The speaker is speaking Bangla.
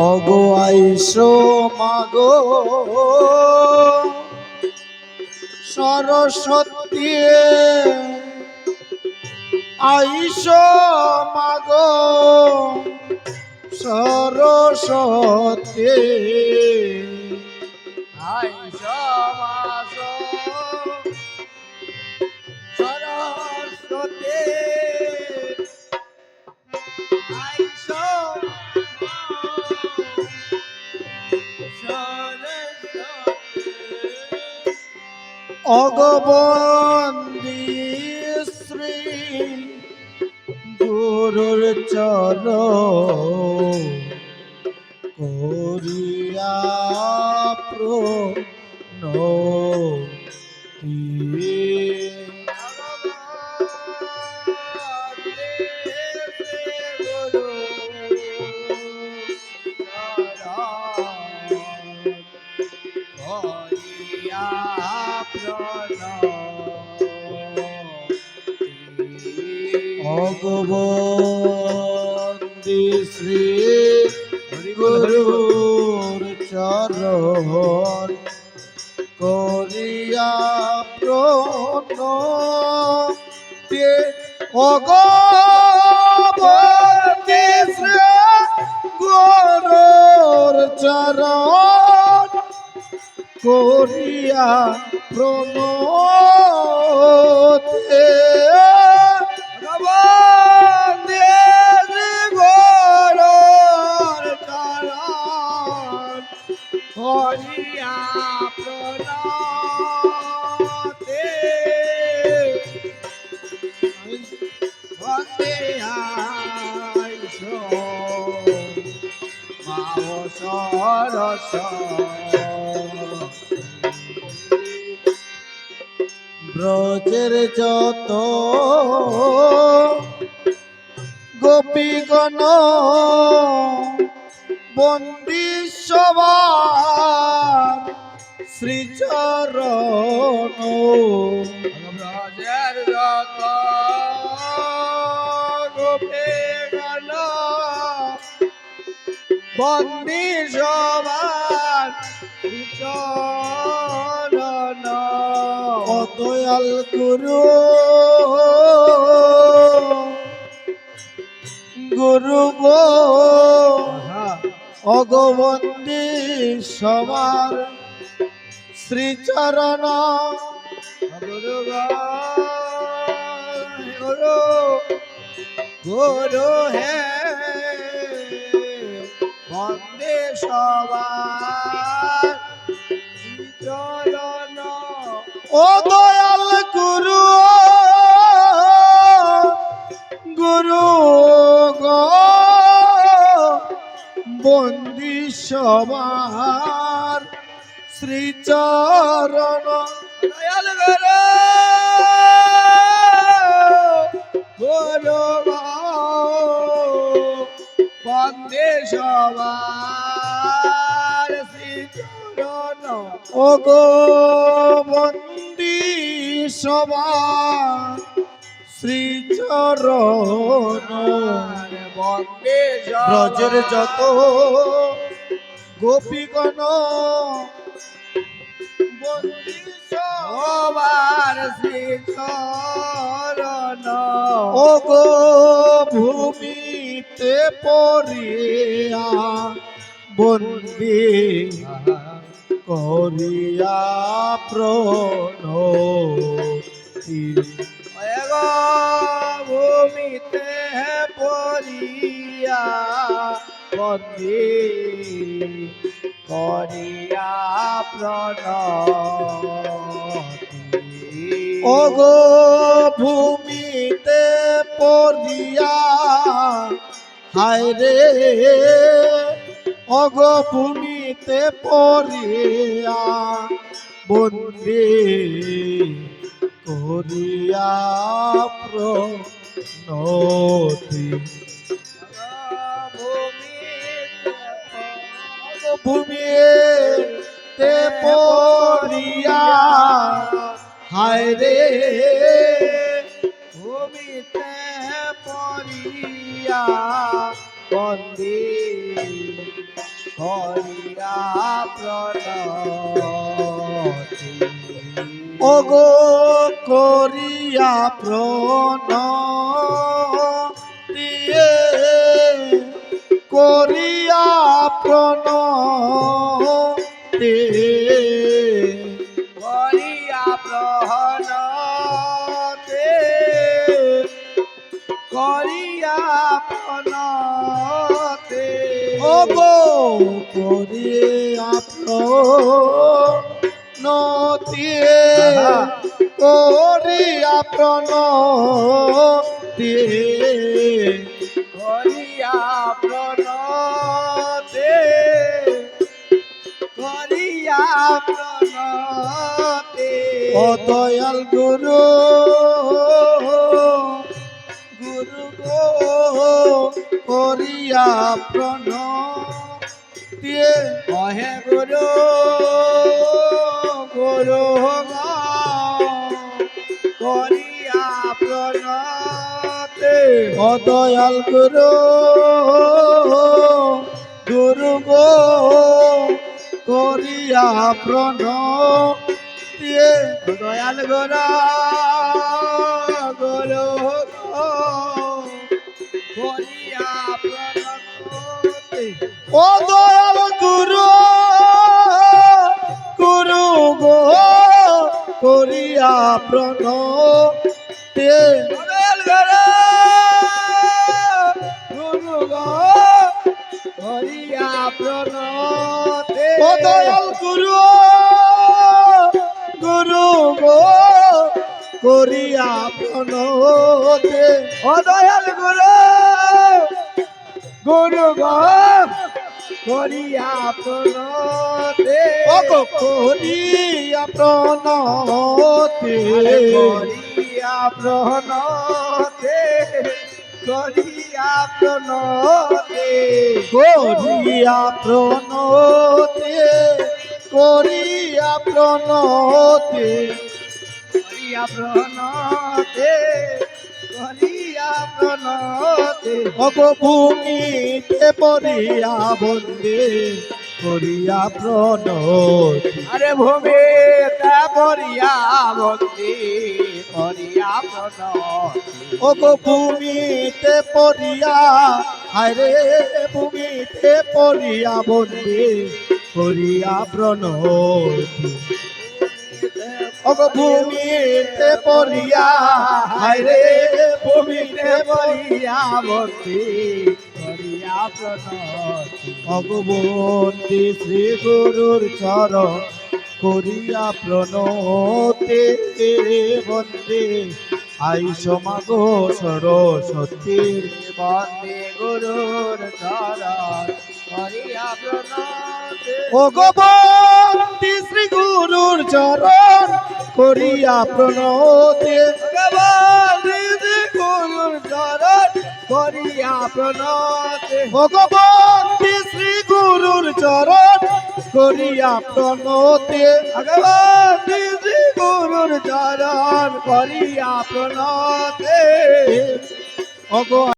অগো আইসো মাগো সরস্বতী আইসো মাগো সরস্বতী আইসো মাগো সরস্বতী আইসো অগবন্দী শ্রী গুরুর চরণ করিয়া প্রণতি ভগবন্দী শ্রী গুরুর চরণ করিয়া প্রণতি ভগবন্দী শ্রী গুরুর চরণ করিয়া প্রণতি হরিয়া প্রণতে বন্দে আইসো মাও সরস্বতী ব্রজের যত গোপীগণ বন্দী সবার শ্রীচরণ ব্রজের যত গোপীগণ বন্দী সবার চরণ অদয়াল গুরু গুরু গো অগবন্দী সবার শ্রীচরণ গুরু গুরু গুরু হে বন্দে সবার চরণ ও দয়াল গুরু গুরু গো বন্দী সবার শ্রীচরণ দয়াল গুরু গুরু বন্দে সবার শ্রীচরণ ও গো বন্দী সবার শ্রীচরণ বন্দে ব্রজের যত গোপীগণ বন্দী সবার শ্রীচরণ ও গো ভূমিতে পড়িয়া বন্দী করিয়া প্রণতি ভূমিতে পড়িয়া বন্দী করিয়া প্রণতি ও গো ভূমিতে পড়িয়া হায় রে ও গো ভূমিতে পড়িয়া বন্দী করিয়া প্রণতি ভূমিতে পড়িয়া হায় রে ভূমিতে পড়িয়া বন্দে করিয়া প্রণতি ওগো করিয়া প্রণতি করিয়া প্রণতি করিয়া প্রণতি করিয়া প্রণতি ওগো করিয়া প্রণতি করিয়া প্রণতি করিয়া প্রণতি করিয়া প্রণতি ও দয়াল গুরু গুরু গো করিয়া প্রণতি কহে গুরু গুরু করিয়া প্রণতি ও দয়াল গুরু গুরু গো করিয়া প্রণতি দয়াল গুরু গুরু করিয়া প্রণতি ও দয়াল গুরু গুরু গো করিয়া প্রণতি দয়াল গুরু গুরু করিয়া প্রণতি ও দয়াল গুরু গুরু গো করিয়া প্রণতি ও দয়াল গুরু গুরু করিয়া প্রণতি ও গো করিয়া প্রণতি করিয়া প্রণতি করিয়া প্রণতি করিয়া প্রণতি করিয়া প্রণতি করিয়া প্রণতি করিয়া প্রণতি অগো ভূমিতে পড়িয়া বন্দে করিয়া প্রণতি আরে ভূমি পড়িয়া বন্দি করিয়া প্রণতি ওগো ভূমিতে পড়িয়া আরে ভূমিতে পড়িয়া বন্দে করিয়া প্রণতি ওগো ভূমিতে পড়িয়া হায়রে ভূমিতে পড়িয়া বন্দি করিয়া প্রণতি ভগবন্তী শ্রী গুরুর চরণ করিয়া প্রণতি বন্দে আইস মাগো সরস্বতী বন্দে গুরুর চরণ করিয়া প্রণতি ভগবন্তী শ্রী গুরুর চরণ করিয়া প্রণতি ভগবন্তী শ্রী গুরুর চরণ করিয়া প্রণতি ভগবন্তী শ্রী গুরুর চরণ করিয়া প্রণতি ভগবন্তী শ্রী গুরুর চরণ করিয়া প্রণতি অগো